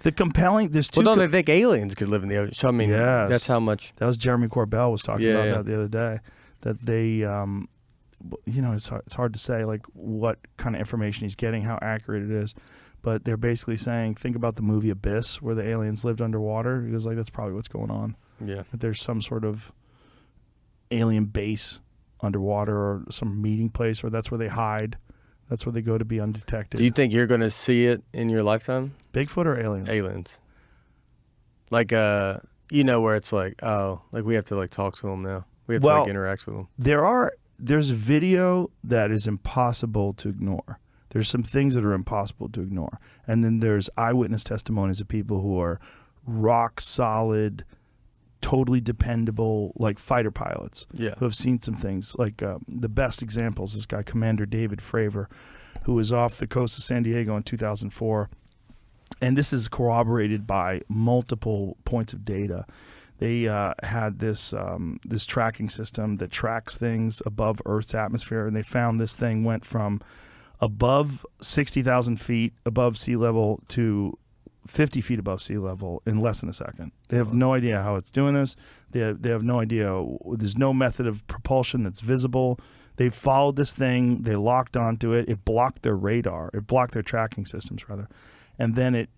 The compelling, there's two. Well, don't they think aliens could live in the ocean? So, I mean, Yes. that's how much. That was Jeremy Corbell was talking about Yeah. that the other day. That they, it's hard to say like what kind of information he's getting, how accurate it is. But they're basically saying, think about the movie Abyss, where the aliens lived underwater. He was like, that's probably what's going on. Yeah. That there's some sort of alien base underwater or some meeting place, or that's where they hide. That's where they go to be undetected. Do you think you're going to see it in your lifetime? Bigfoot or aliens? Aliens. Like, where it's like, oh, like we have to like talk to them now. We have to like interact with them. There's a video that is impossible to ignore. There's some things that are impossible to ignore. And then there's eyewitness testimonies of people who are rock solid, totally dependable, like fighter pilots who have seen some things. Like the best example is this guy, Commander David Fravor, who was off the coast of San Diego in 2004. And this is corroborated by multiple points of data. They had this tracking system that tracks things above Earth's atmosphere, and they found this thing went from above 60,000 feet above sea level to 50 feet above sea level in less than a second. They have no idea how it's doing this. They have no idea. There's no method of propulsion that's visible. They followed this thing. They locked onto it. It blocked their radar. It blocked their tracking systems, rather. And then it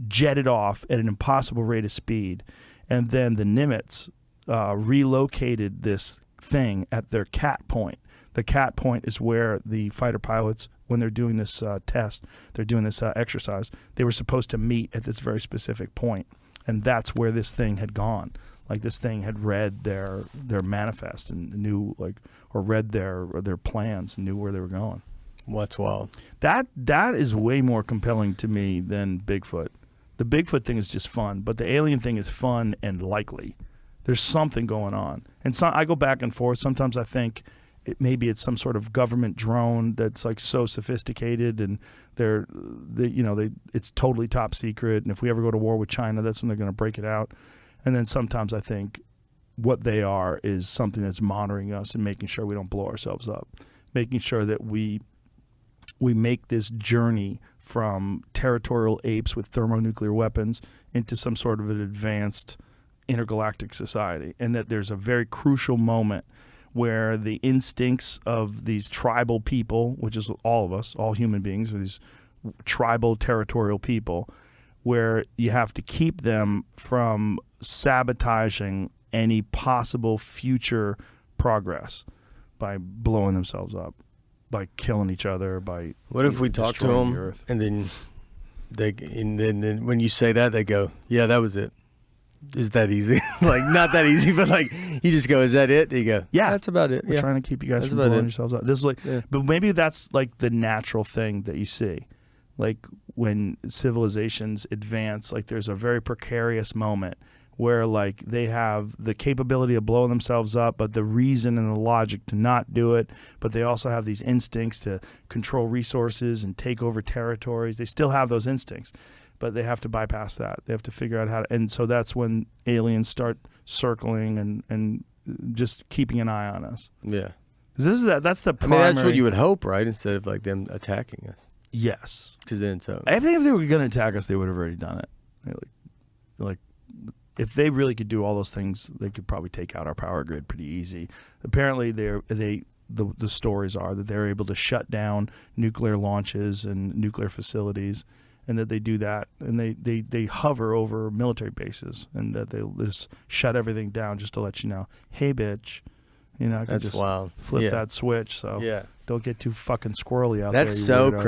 jetted off at an impossible rate of speed. And then the Nimitz relocated this thing at their cat point. The cat point is where the fighter pilots, when they're doing this test, they're doing this exercise, they were supposed to meet at this very specific point. And that's where this thing had gone. Like this thing had read their manifest and knew, like, or read their plans and knew where they were going. What's wild? That is way more compelling to me than Bigfoot. The Bigfoot thing is just fun, but the alien thing is fun and likely. There's something going on. And so I go back and forth. Sometimes I think maybe it's some sort of government drone that's like so sophisticated and it's totally top secret. And if we ever go to war with China, that's when they're going to break it out. And then sometimes I think what they are is something that's monitoring us and making sure we don't blow ourselves up, making sure that we make this journey from territorial apes with thermonuclear weapons into some sort of an advanced intergalactic society, and that there's a very crucial moment where the instincts of these tribal people, which is all of us, all human beings, are these tribal territorial people, where you have to keep them from sabotaging any possible future progress by blowing themselves up, by killing each other, by what if we talk to them and then when you say that, they go, yeah, that was it. Is that easy? Like, not that easy, but like, you just go, is that it? You go, yeah, that's about it. We're trying to keep you guys from blowing yourselves up. This is like, but maybe that's like the natural thing that you see. Like when civilizations advance, like there's a very precarious moment where like they have the capability of blowing themselves up, but the reason and the logic to not do it, but they also have these instincts to control resources and take over territories. They still have those instincts, but they have to bypass that. They have to figure out how to, and so that's when aliens start circling and just keeping an eye on us. Yeah. That's the primary. I mean, that's what you would hope, right? Instead of like them attacking us. Yes. Because then so. I think if they were going to attack us, they would have already done it. Like if they really could do all those things, they could probably take out our power grid pretty easy. Apparently, the stories are that they're able to shut down nuclear launches and nuclear facilities, and that they do that, and they hover over military bases, and that they just shut everything down just to let you know, hey, bitch, I can that's just wild. flip that switch. So don't get too fucking squirrely out there. That's so crazy.